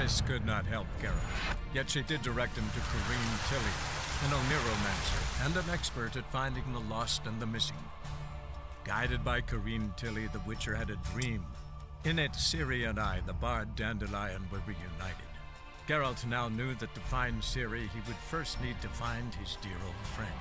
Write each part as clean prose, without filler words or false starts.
Triss could not help Geralt, yet she did direct him to Corrine Tilly, an Oniromancer and an expert at finding the lost and the missing. Guided by Corrine Tilly, the Witcher had a dream. In it, Ciri and I, the bard Dandelion, were reunited. Geralt now knew that to find Ciri, he would first need to find his dear old friend.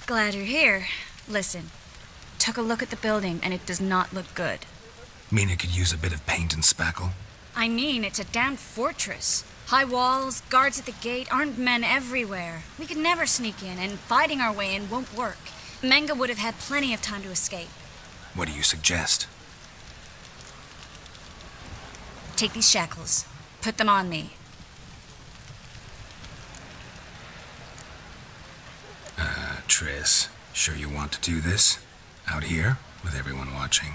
Glad you're here. Listen, took a look at the building and it does not look good. Mean it could use a bit of paint and spackle? I mean, it's a damn fortress. High walls, guards at the gate, armed men everywhere. We could never sneak in, and fighting our way in won't work. Menge would have had plenty of time to escape. What do you suggest? Take these shackles. Put them on me. Triss, sure you want to do this? Out here, with everyone watching?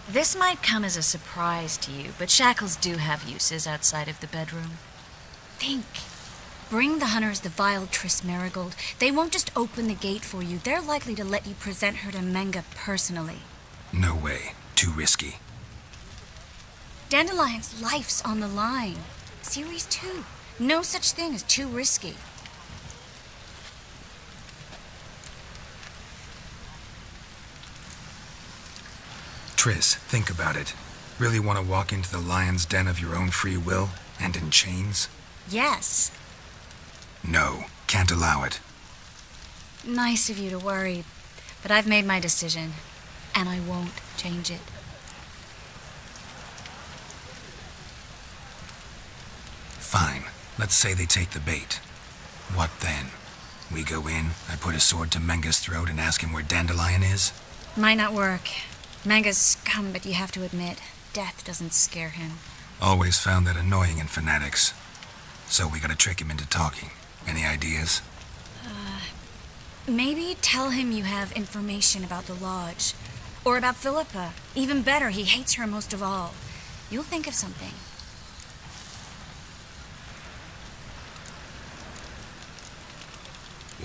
This might come as a surprise to you, but shackles do have uses outside of the bedroom. Think. Bring the hunters the vile Triss Marigold. They won't just open the gate for you. They're likely to let you present her to Menge personally. No way. Too risky. Dandelion's life's on the line. Ciri's too. No such thing as too risky. Triss, think about it. Really want to walk into the lion's den of your own free will, and in chains? Yes. No, can't allow it. Nice of you to worry, but I've made my decision, and I won't change it. Fine. Let's say they take the bait. What then? We go in, I put a sword to Menge's throat and ask him where Dandelion is? Might not work. Menge's scum, but you have to admit, death doesn't scare him. Always found that annoying in fanatics. So we gotta trick him into talking. Any ideas? Maybe tell him you have information about the lodge. Or about Philippa. Even better, he hates her most of all. You'll think of something.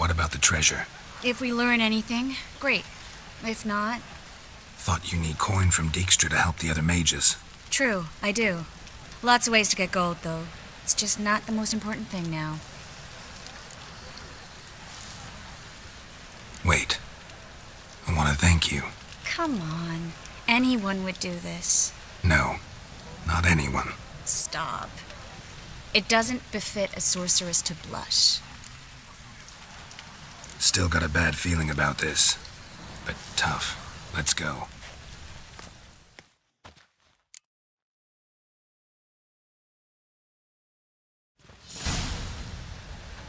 What about the treasure? If we learn anything, great. If not... Thought you need coin from Dijkstra to help the other mages. True, I do. Lots of ways to get gold, though. It's just not the most important thing now. Wait. I want to thank you. Come on. Anyone would do this. No, not anyone. Stop. It doesn't befit a sorceress to blush. Still got a bad feeling about this. But tough. Let's go.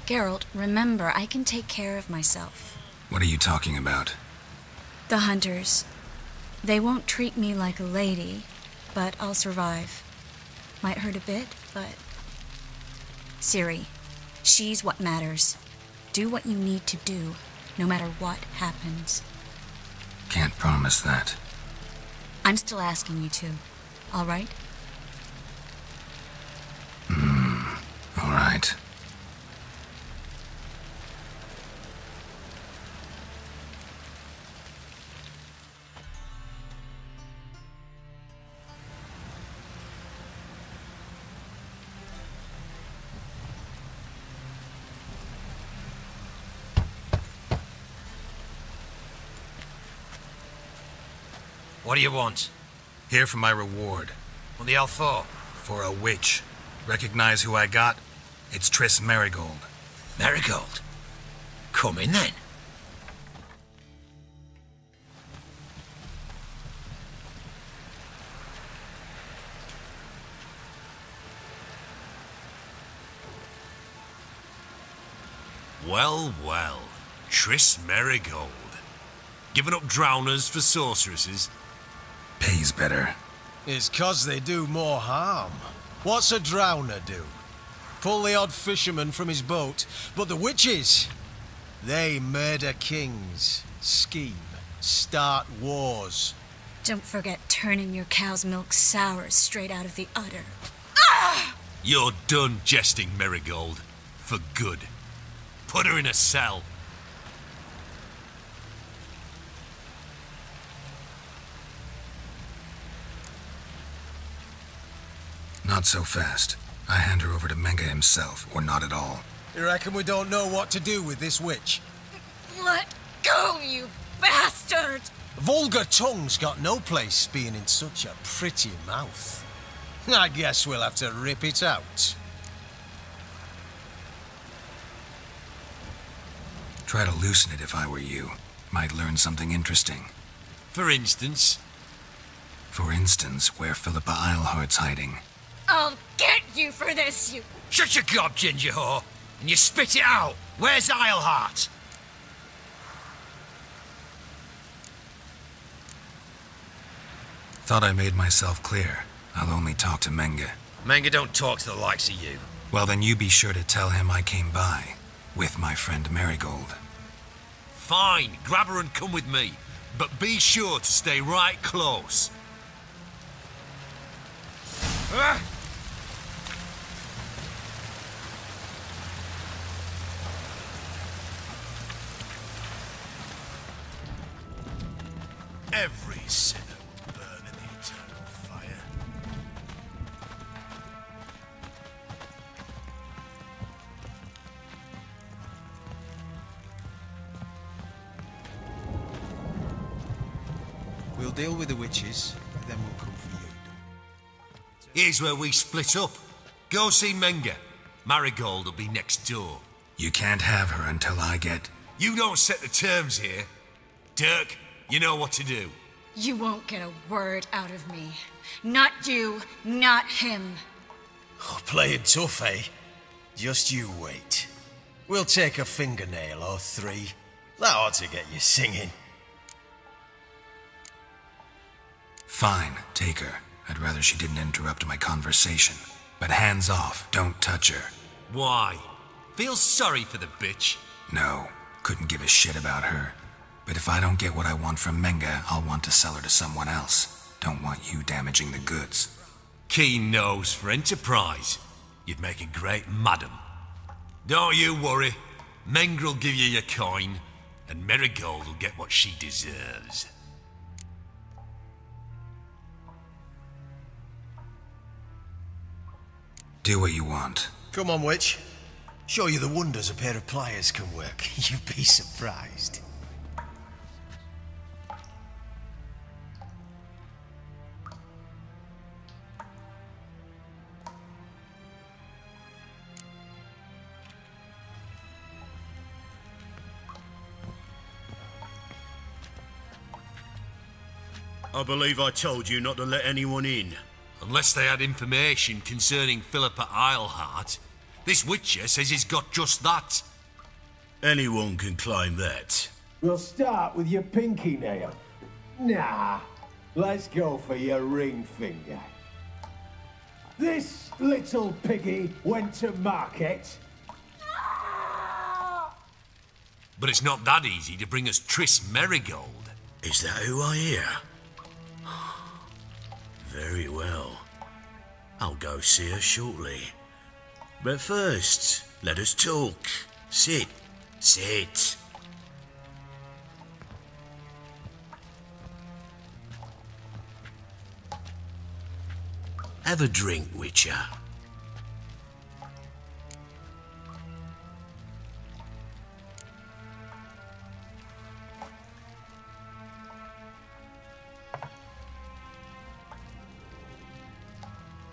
Geralt, remember, I can take care of myself. What are you talking about? The hunters. They won't treat me like a lady, but I'll survive. Might hurt a bit, but... Ciri, she's what matters. Do what you need to do, no matter what happens. Can't promise that. I'm still asking you to, all right? All right. What do you want? Here for my reward. What the hell for? For a witch. Recognize who I got? It's Triss Marigold. Marigold. Come in then. Well, well. Triss Marigold. Giving up drowners for sorceresses? Pays better. It's 'cause they do more harm. What's a drowner do? Pull the odd fisherman from his boat. But the witches, they murder kings, scheme, start wars. Don't forget turning your cow's milk sour straight out of the udder. You're done jesting, Marigold. For good. Put her in a cell. Not so fast. I hand her over to Menge himself, or not at all. You reckon we don't know what to do with this witch? Let go, you bastard! Vulgar tongue's got no place being in such a pretty mouth. I guess we'll have to rip it out. Try to loosen it if I were you. Might learn something interesting. For instance? For instance, where Philippa Eilhart's hiding. I'll get you for this, you... Shut your gob, ginger whore, and you spit it out. Where's Eilhart? Thought I made myself clear. I'll only talk to Menge. Menge don't talk to the likes of you. Well, then you be sure to tell him I came by. With my friend Marigold. Fine, grab her and come with me. But be sure to stay right close. Ah! Every sinner will burn in the eternal fire. We'll deal with the witches, then we'll come for you. Here's where we split up. Go see Menge. Marigold will be next door. You can't have her until I get... You don't set the terms here. Dirk, you know what to do. You won't get a word out of me. Not you, not him. Oh, playing tough, eh? Just you wait. We'll take a fingernail or three. That ought to get you singing. Fine, take her. I'd rather she didn't interrupt my conversation. But hands off, don't touch her. Why? Feel sorry for the bitch? No, couldn't give a shit about her. But if I don't get what I want from Menge, I'll want to sell her to someone else. Don't want you damaging the goods. Keen nose for enterprise. You'd make a great madam. Don't you worry. Menge'll give you your coin, and Marigold will get what she deserves. Do what you want. Come on, witch. Show you the wonders a pair of pliers can work. You'd be surprised. I believe I told you not to let anyone in. Unless they had information concerning Philippa Eilhart. This witcher says he's got just that. Anyone can claim that. We'll start with your pinky nail. Nah, let's go for your ring finger. This little piggy went to market. But it's not that easy to bring us Triss Marigold. Is that who I hear? Very well. I'll go see her shortly. But first, let us talk. Sit. Sit. Have a drink, Witcher.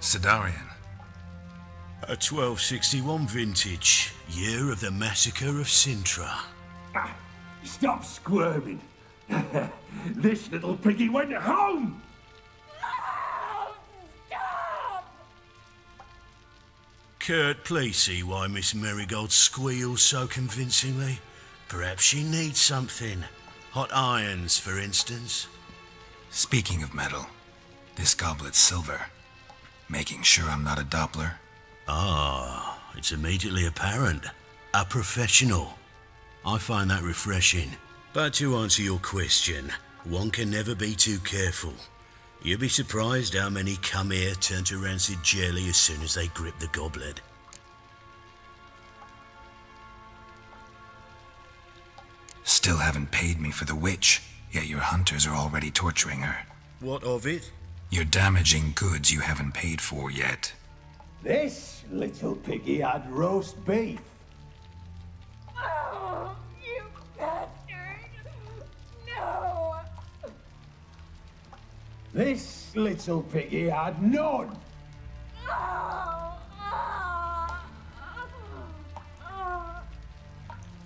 Sidarian. A 1261 vintage, year of the massacre of Sintra. Ah, stop squirming. This little piggy went home! Kurt, please see why Miss Marigold squeals so convincingly. Perhaps she needs something. Hot irons, for instance. Speaking of metal, this goblet's silver. Making sure I'm not a Doppler. Ah, it's immediately apparent. A professional. I find that refreshing. But to answer your question, one can never be too careful. You'd be surprised how many come here turn to rancid jelly as soon as they grip the goblet. Still haven't paid me for the witch, yet your hunters are already torturing her. What of it? You're damaging goods you haven't paid for yet. This little piggy had roast beef. Oh, you bastard! No! This little piggy had none.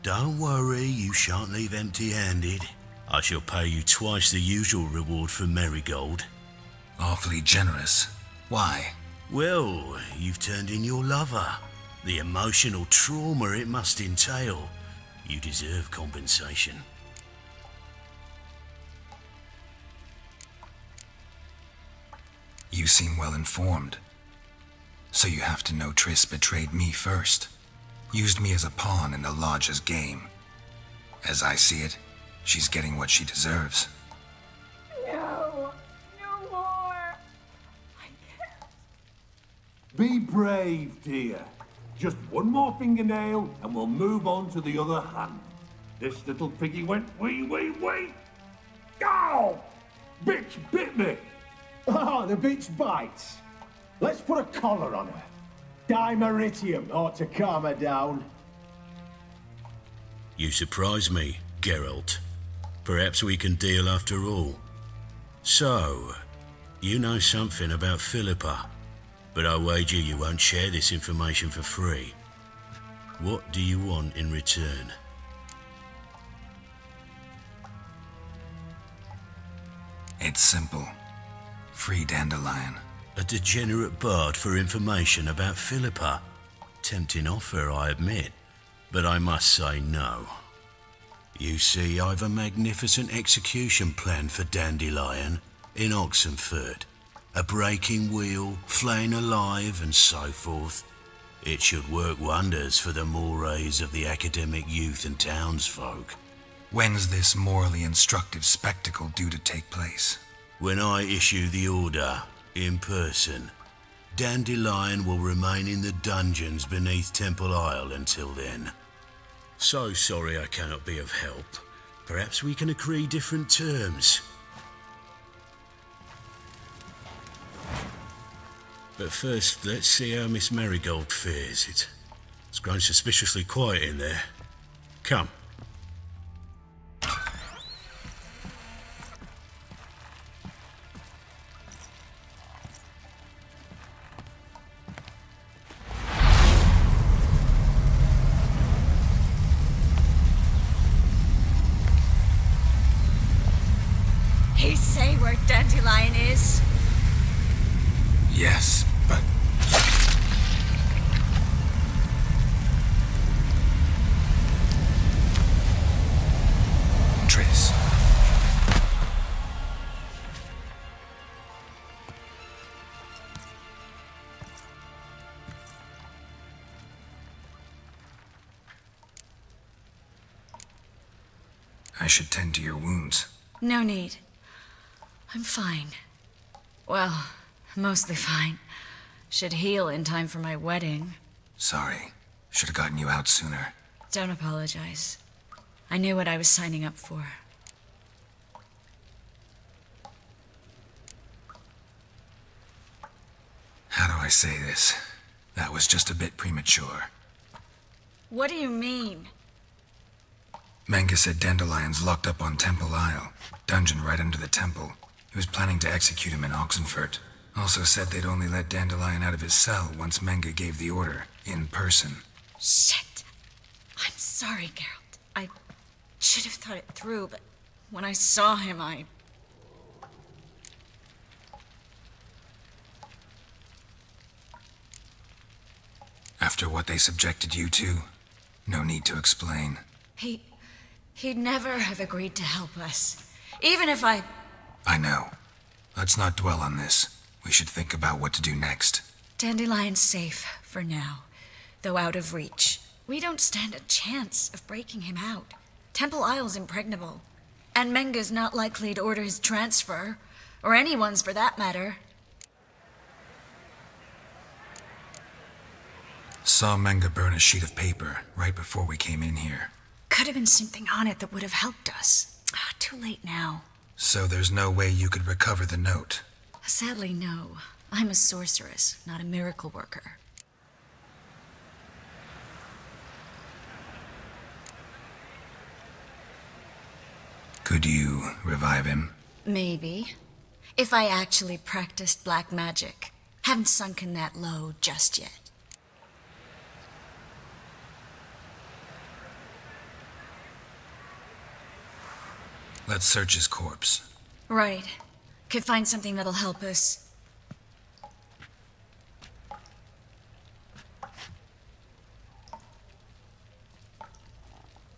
Don't worry, you shan't leave empty-handed. I shall pay you twice the usual reward for Marigold. Awfully generous. Why? Well, you've turned in your lover. The emotional trauma it must entail. You deserve compensation. You seem well informed. So you have to know Triss betrayed me first. Used me as a pawn in the Lodge's game. As I see it, she's getting what she deserves. No! No more! I can't. Be brave, dear. Just one more fingernail and we'll move on to the other hand. This little piggy went wee. Ow! Bitch bit me! Oh, the bitch bites. Let's put a collar on her. Dimeritium ought to calm her down. You surprise me, Geralt. Perhaps we can deal after all. So, you know something about Philippa, but I wager you won't share this information for free. What do you want in return? It's simple. Free Dandelion. A degenerate bard for information about Philippa. Tempting offer, I admit, but I must say no. You see, I've a magnificent execution plan for Dandelion in Oxenford. A breaking wheel, flaying alive, and so forth. It should work wonders for the mores of the academic youth and townsfolk. When's this morally instructive spectacle due to take place? When I issue the order, in person. Dandelion will remain in the dungeons beneath Temple Isle until then. So sorry I cannot be of help. Perhaps we can agree different terms. But first, let's see how Miss Marigold fares. It's grown suspiciously quiet in there. Come. He say where Dandelion is? Yes, but... Triss. I should tend to your wounds. No need. I'm fine. Well, mostly fine. Should heal in time for my wedding. Sorry. Should have gotten you out sooner. Don't apologize. I knew what I was signing up for. How do I say this? That was just a bit premature. What do you mean? Menge said Dandelion's locked up on Temple Isle. Dungeon right under the temple. He was planning to execute him in Oxenfurt. Also said they'd only let Dandelion out of his cell once Menge gave the order, in person. Shit. I'm sorry, Geralt. I should have thought it through, but when I saw him, After what they subjected you to, no need to explain. He'd never have agreed to help us. Even if I know. Let's not dwell on this. We should think about what to do next. Dandelion's safe for now, though out of reach. We don't stand a chance of breaking him out. Temple Isle's impregnable. And Menge's not likely to order his transfer. Or anyone's for that matter. Saw Menge burn a sheet of paper right before we came in here. Could have been something on it that would have helped us. Too late now. So there's no way you could recover the note? Sadly, no. I'm a sorceress, not a miracle worker. Could you revive him? Maybe. If I actually practiced black magic. Haven't sunken that low just yet. Let's search his corpse. Right. Could find something that'll help us.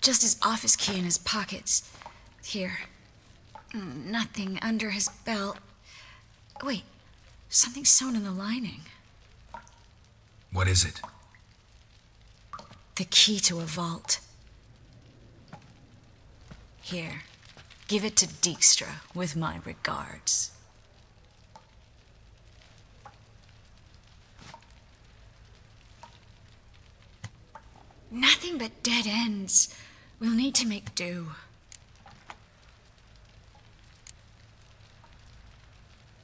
Just his office key in his pockets. Here. Nothing under his belt. Wait. Something sewn in the lining. What is it? The key to a vault. Here. Give it to Dijkstra with my regards. Nothing but dead ends. We'll need to make do.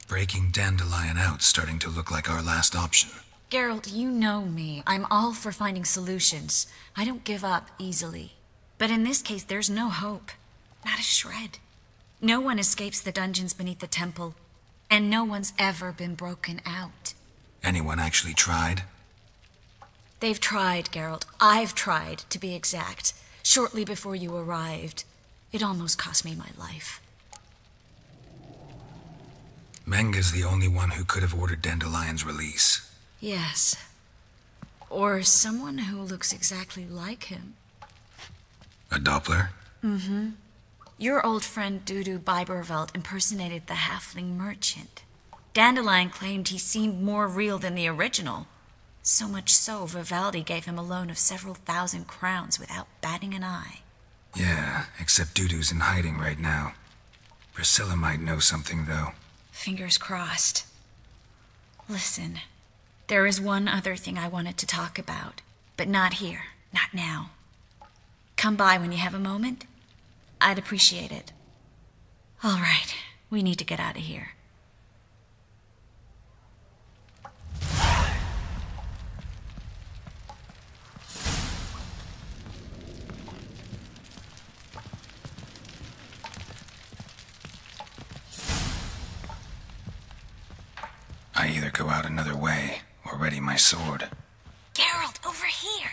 Breaking Dandelion out's starting to look like our last option. Geralt, you know me. I'm all for finding solutions. I don't give up easily. But in this case, there's no hope. Not a shred. No one escapes the dungeons beneath the temple, and no one's ever been broken out. Anyone actually tried? They've tried, Geralt. I've tried, to be exact. Shortly before you arrived. It almost cost me my life. Menge's the only one who could have ordered Dandelion's release. Yes. Or someone who looks exactly like him. A Doppler? Mm-hmm. Your old friend Dudu Biberveld impersonated the halfling merchant. Dandelion claimed he seemed more real than the original. So much so, Vivaldi gave him a loan of several thousand crowns without batting an eye. Yeah, except Dudu's in hiding right now. Priscilla might know something, though. Fingers crossed. Listen, there is one other thing I wanted to talk about, but not here, not now. Come by when you have a moment. I'd appreciate it. All right, we need to get out of here. I either go out another way or ready my sword. Geralt, over here!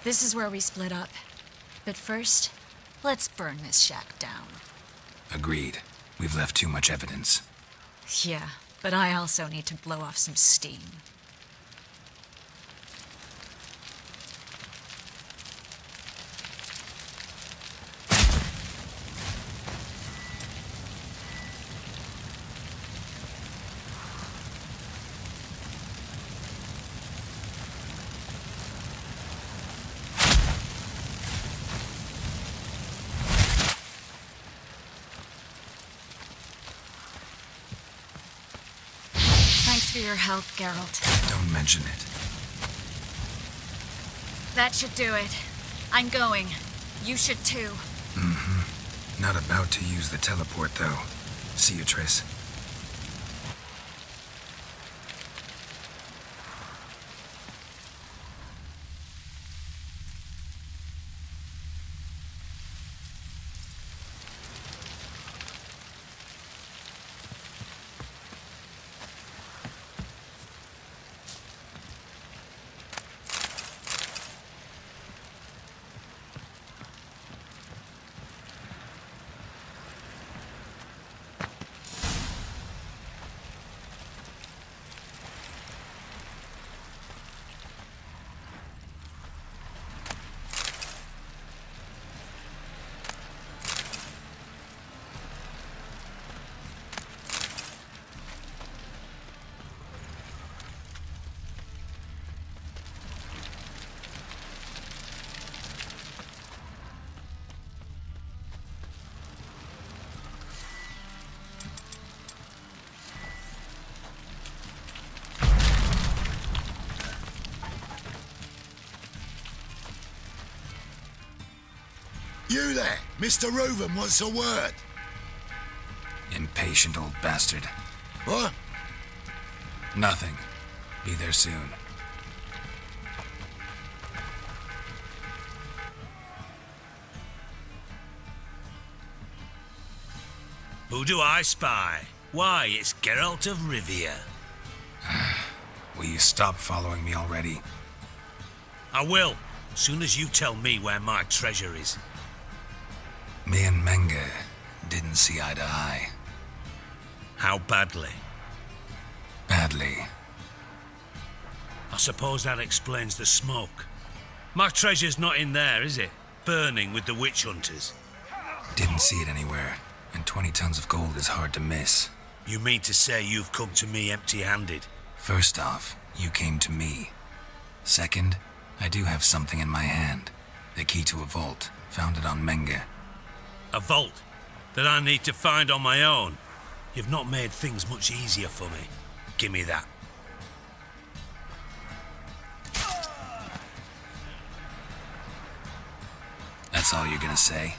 This is where we split up. But first, let's burn this shack down. Agreed. We've left too much evidence. Yeah, but I also need to blow off some steam. Thanks for your help, Geralt. Don't mention it. That should do it. I'm going. You should too. Mm-hmm. Not about to use the teleport, though. See you, Triss. You there! Mr. Reuven wants a word. Impatient old bastard. What? Nothing. Be there soon. Who do I spy? Why, it's Geralt of Rivia. Will you stop following me already? I will, soon as you tell me where my treasure is. Me and Menge didn't see eye to eye. How badly? Badly. I suppose that explains the smoke. My treasure's not in there, is it? Burning with the witch hunters. Didn't see it anywhere, and 20 tons of gold is hard to miss. You mean to say you've come to me empty-handed? First off, you came to me. Second, I do have something in my hand. The key to a vault, founded on Menge. A vault that I need to find on my own. You've not made things much easier for me. Give me that. That's all you're gonna say?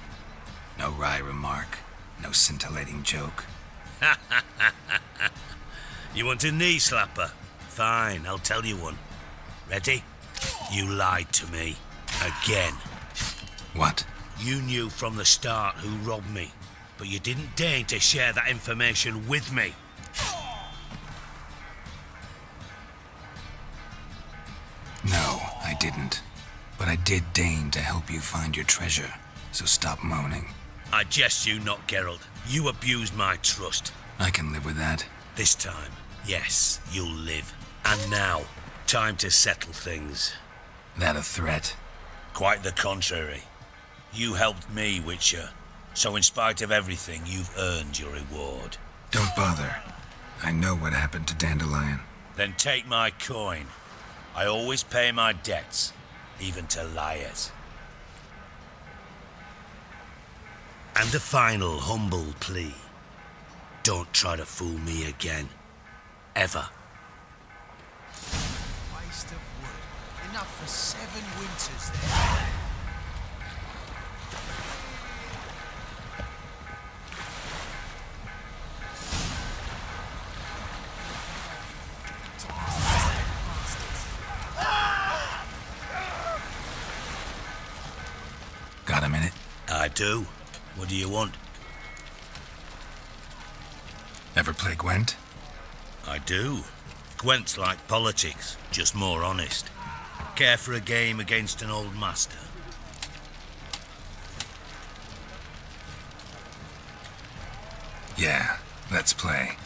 No wry remark, no scintillating joke. You want a knee slapper? Fine, I'll tell you one. Ready? You lied to me. Again. What? You knew from the start who robbed me, but you didn't deign to share that information with me. No, I didn't. But I did deign to help you find your treasure, so stop moaning. I jest you not, Geralt. You abused my trust. I can live with that. This time, yes, you'll live. And now, time to settle things. That a threat? Quite the contrary. You helped me, Witcher. So in spite of everything, you've earned your reward. Don't bother. I know what happened to Dandelion. Then take my coin. I always pay my debts, even to liars. And a final humble plea. Don't try to fool me again. Ever. Waste of wood. Enough for 7 winters there. Got a minute? I do. What do you want? Ever play Gwent? I do. Gwent's like politics, just more honest. Care for a game against an old master? Yeah, let's play.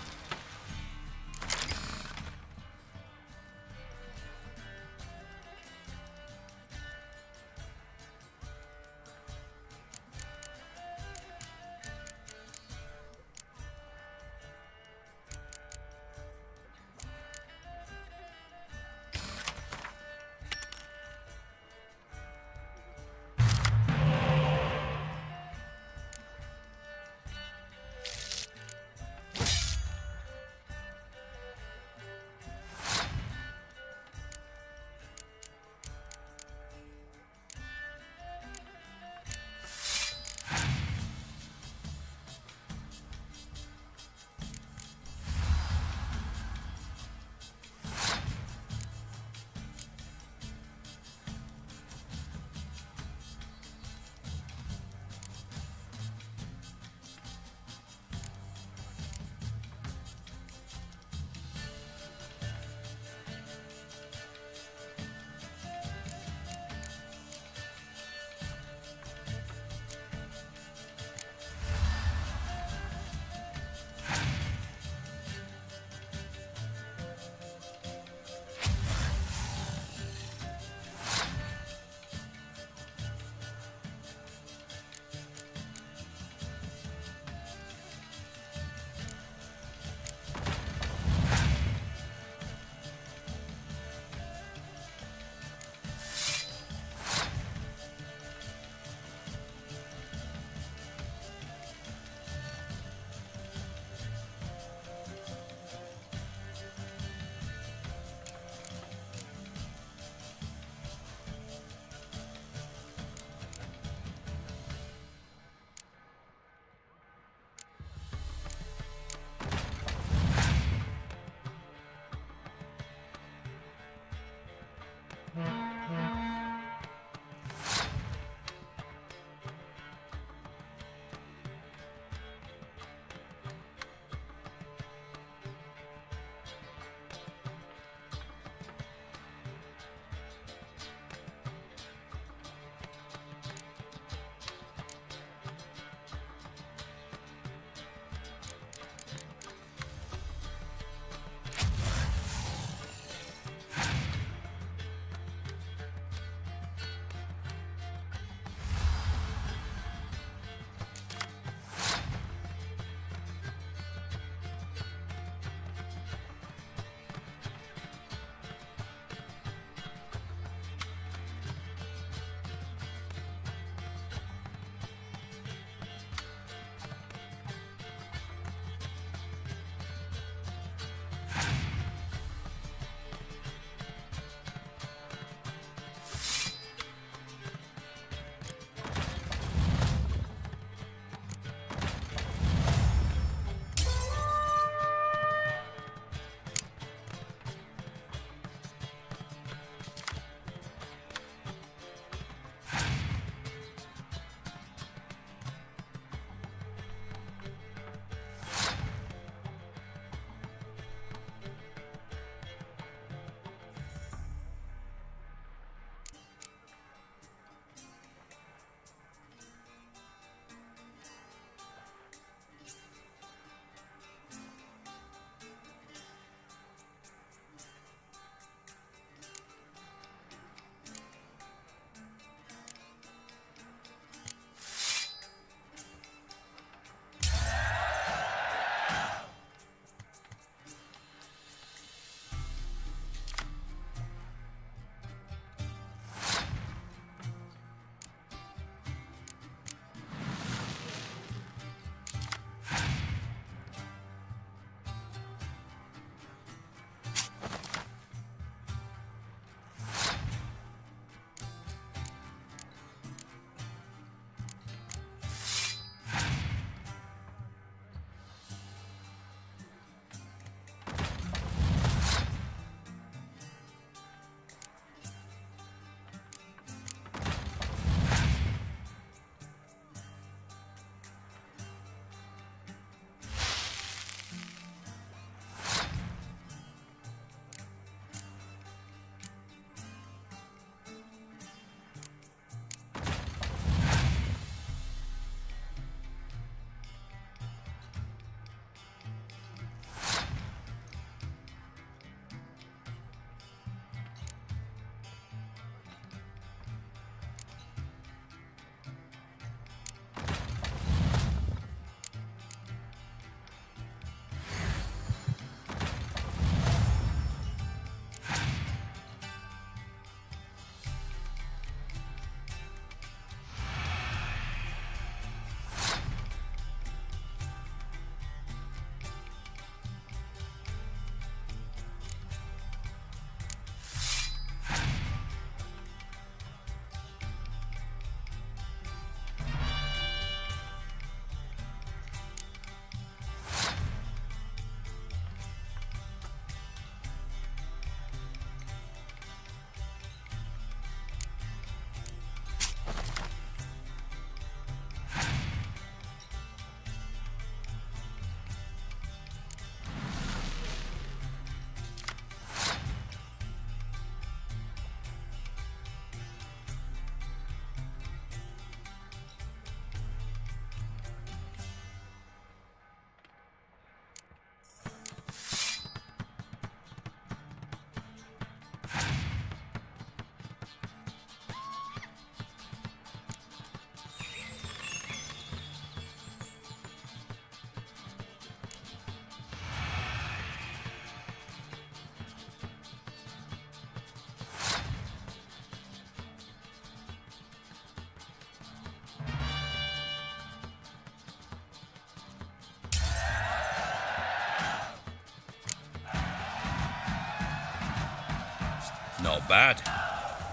Not bad.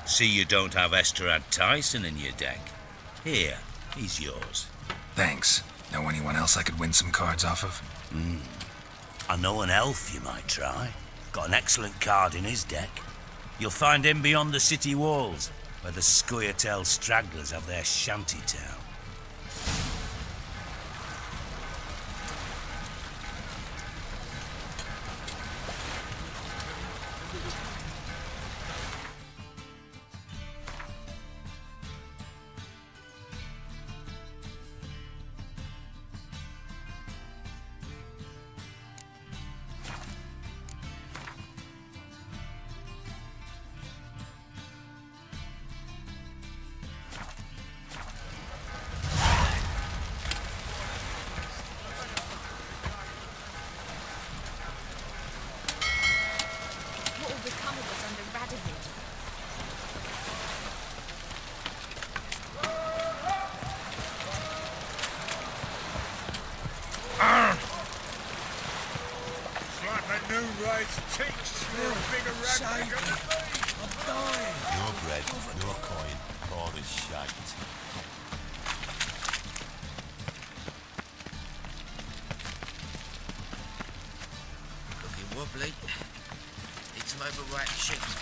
See you don't have Esterad Tyson in your deck. Here, he's yours. Thanks. Know anyone else I could win some cards off of? I know an elf you might try. Got an excellent card in his deck. You'll find him beyond the city walls, where the Scoia'tael stragglers have their shanty town. Your bread, your coin, all this shite. Looking wobbly. Need some overripe sheets.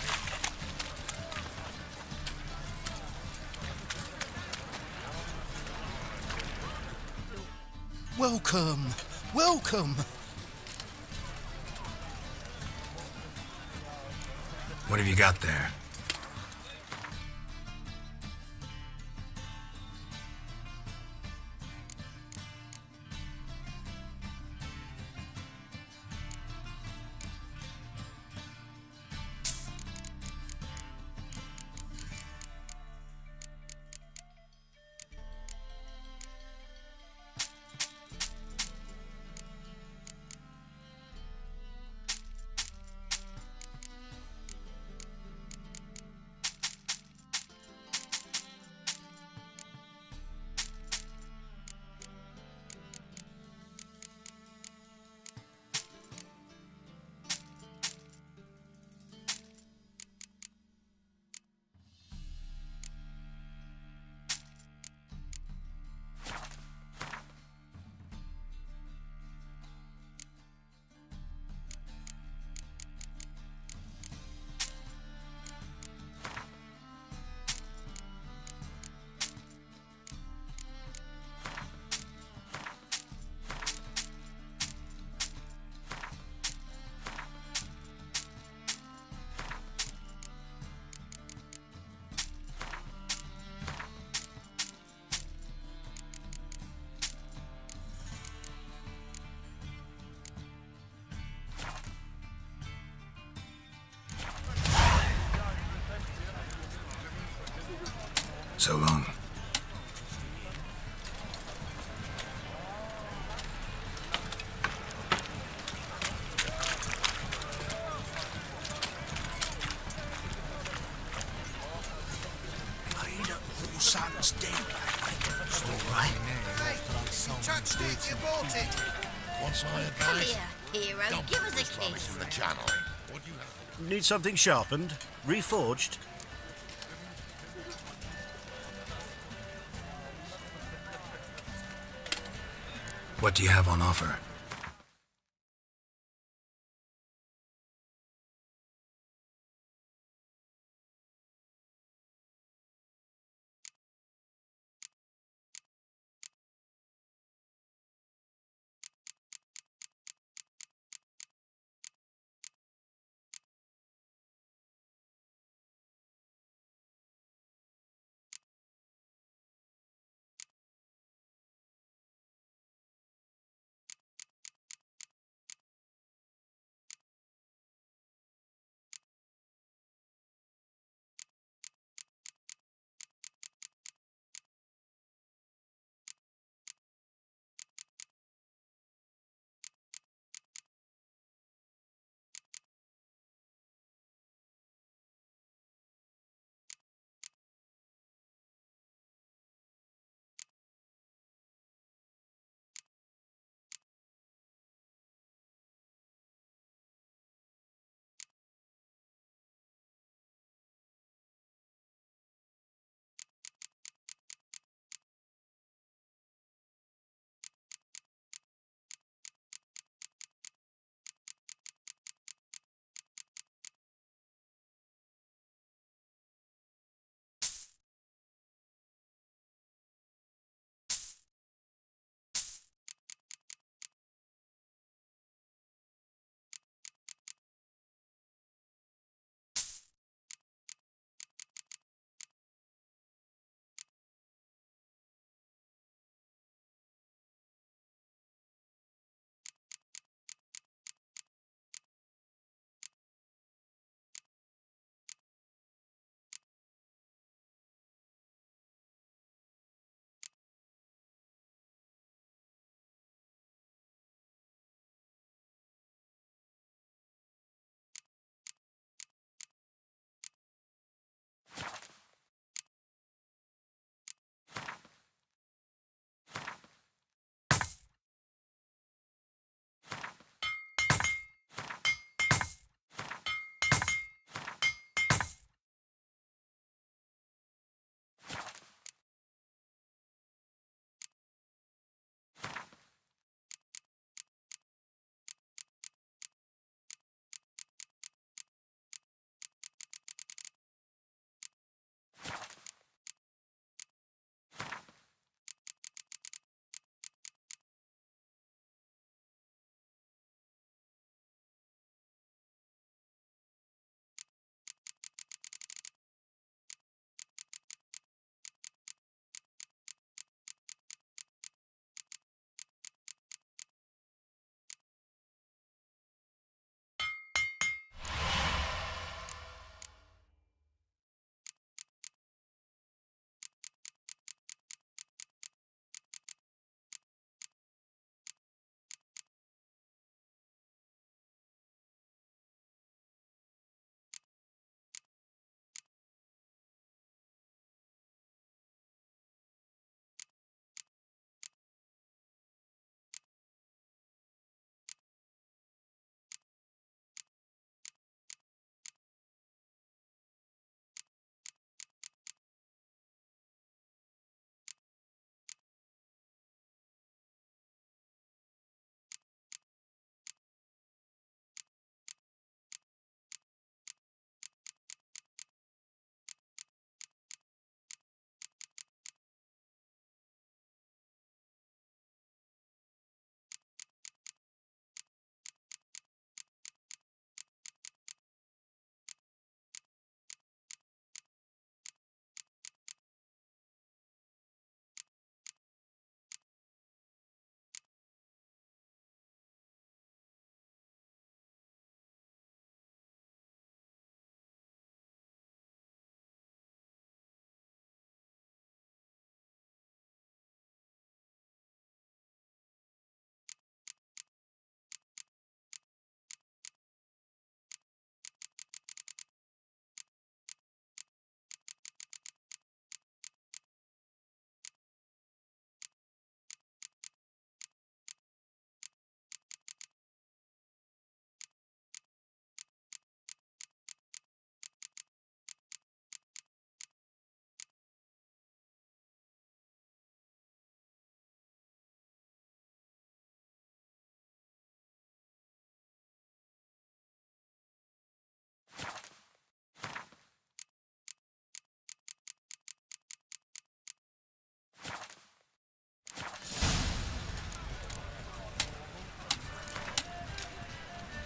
Welcome, welcome. What have you got there? So long. Son's dead. Still right. Touched it, you bought it. What's my Come advice? here, hero. Don't Give us put a this rubbish kiss. in the channel. What do you have? Need something sharpened? Reforged? What do you have on offer?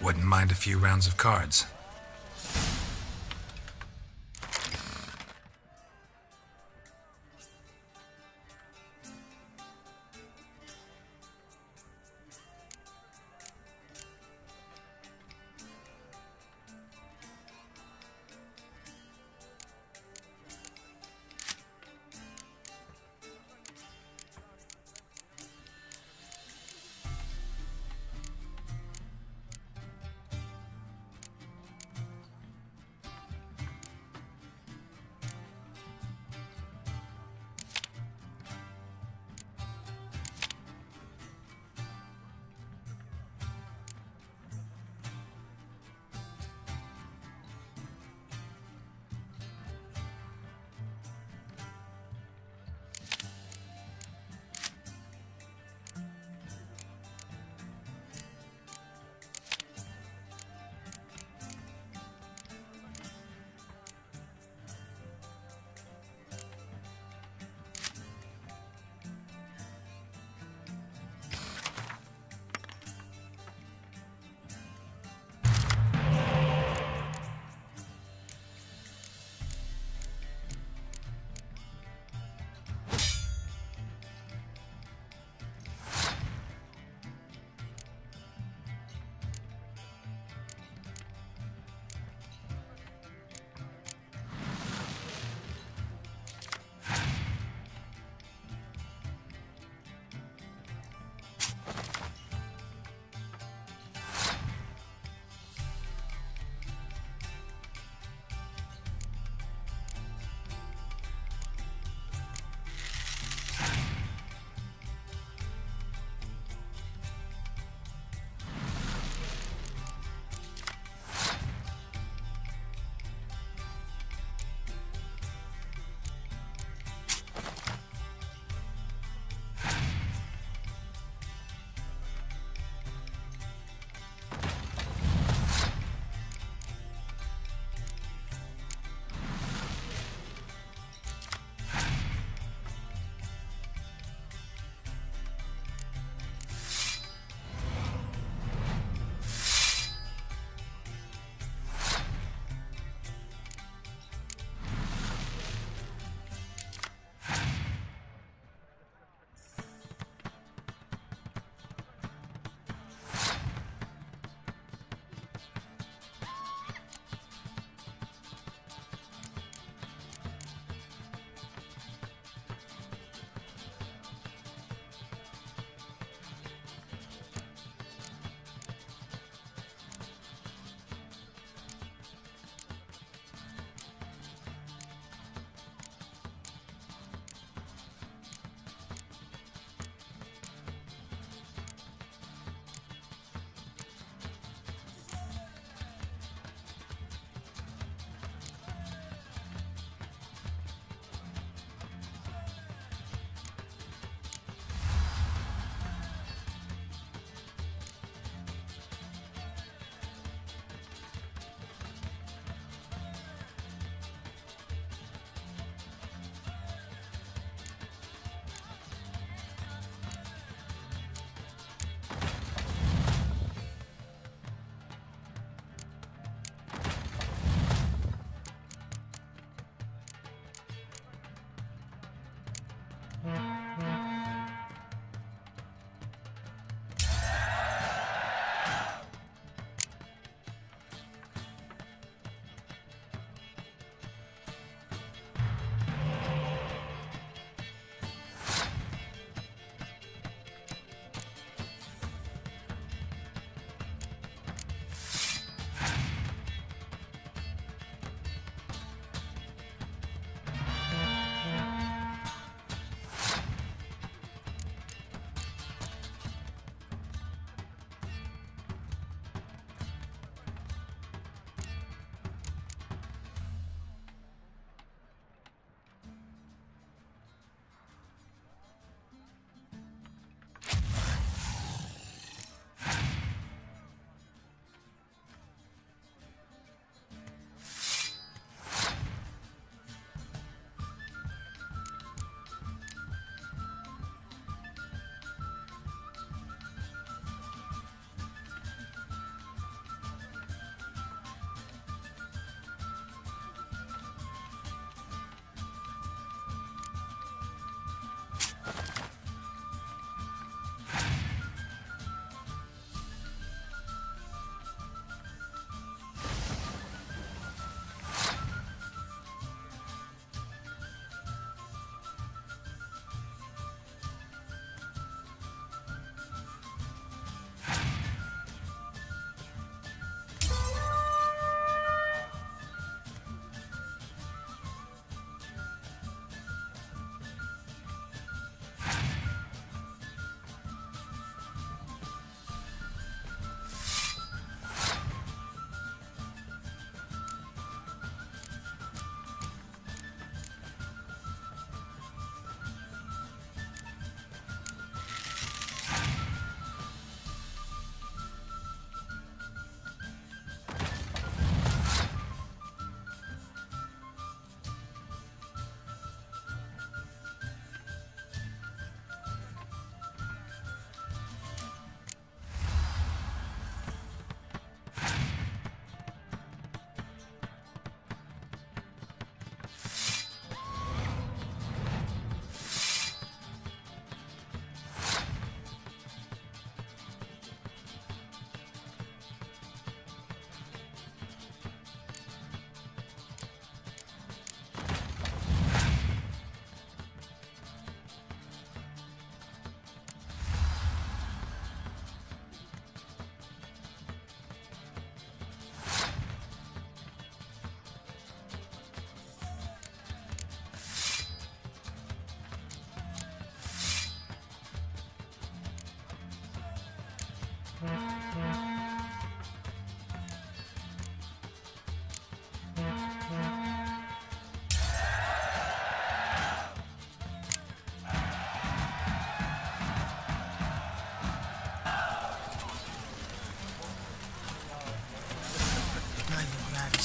Wouldn't mind a few rounds of cards.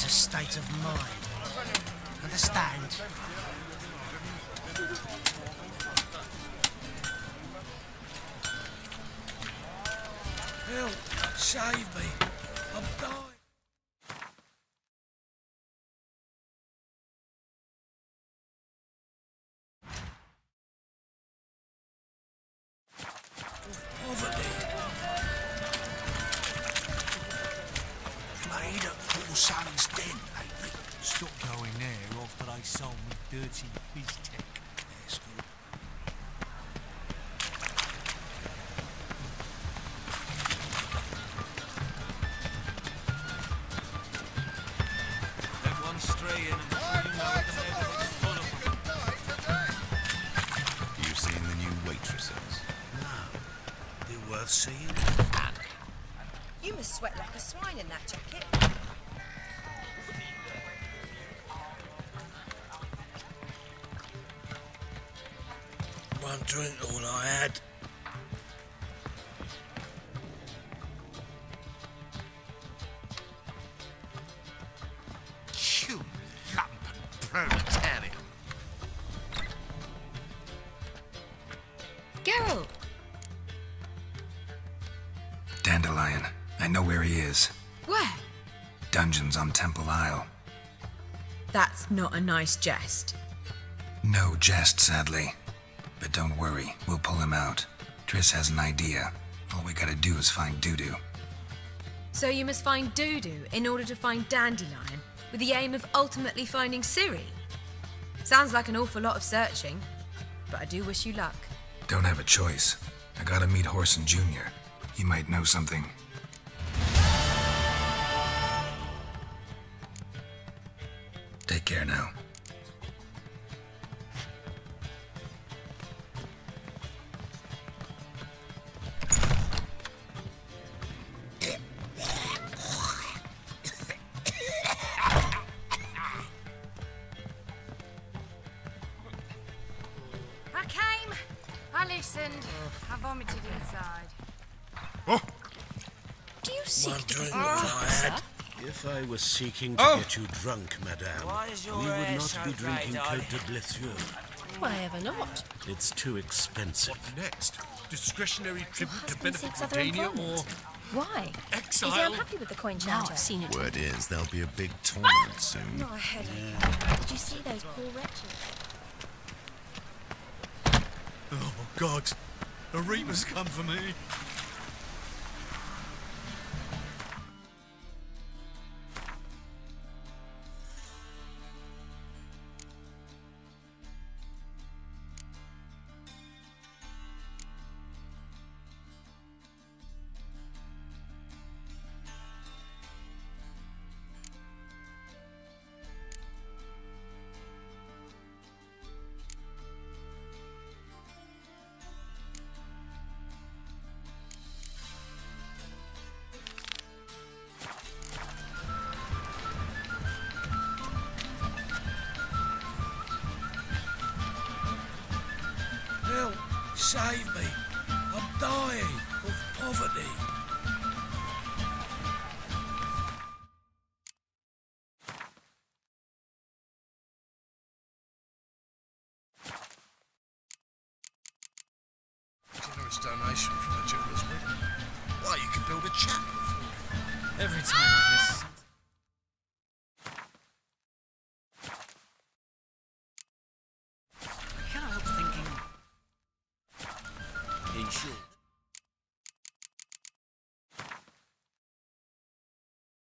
is a state of mind. Understand? Help! Save me! I'm dying! Poverty! Played at Paul Son's den lately. Stop going there after they sold me dirty biz tech. That's good. Let one stray in and before you know it, the neighborhood's full of them. You seen the new waitresses? No. They're worth seeing. You must sweat like a swine in that jacket. One drink all I had. You lumpen proletarian. Geralt! Dandelion, I know where he is. Where? Dungeons on Temple Isle. That's not a nice jest. No jest, sadly. But don't worry, we'll pull him out. Triss has an idea. All we gotta do is find Dudu. So you must find Dudu in order to find Dandelion, with the aim of ultimately finding Ciri? Sounds like an awful lot of searching, but I do wish you luck. Don't have a choice. I gotta meet Horson Jr. He might know something. Take care now. I came. I listened. I vomited inside. Do you seek One to drink be all I sir? had. If I was seeking to get you drunk, madame, Why is your we would hair not so be grey, drinking darling? Côte de Blessure. Why ever not? It's too expensive. Next, discretionary tribute to husband benefit seeks other Dania or employment. Why? exile? Is he unhappy with the coin Now changer? I've seen it. Word is, there'll be a big tournament soon. Not a headache. Did you see those poor wretches? Oh, God. A Reaper's come for me. Help! Save me! I'm dying of poverty. Generous donation from the jeweler's widow. Why, you can build a chapel for it. Every time I miss... I can't help thinking... In short...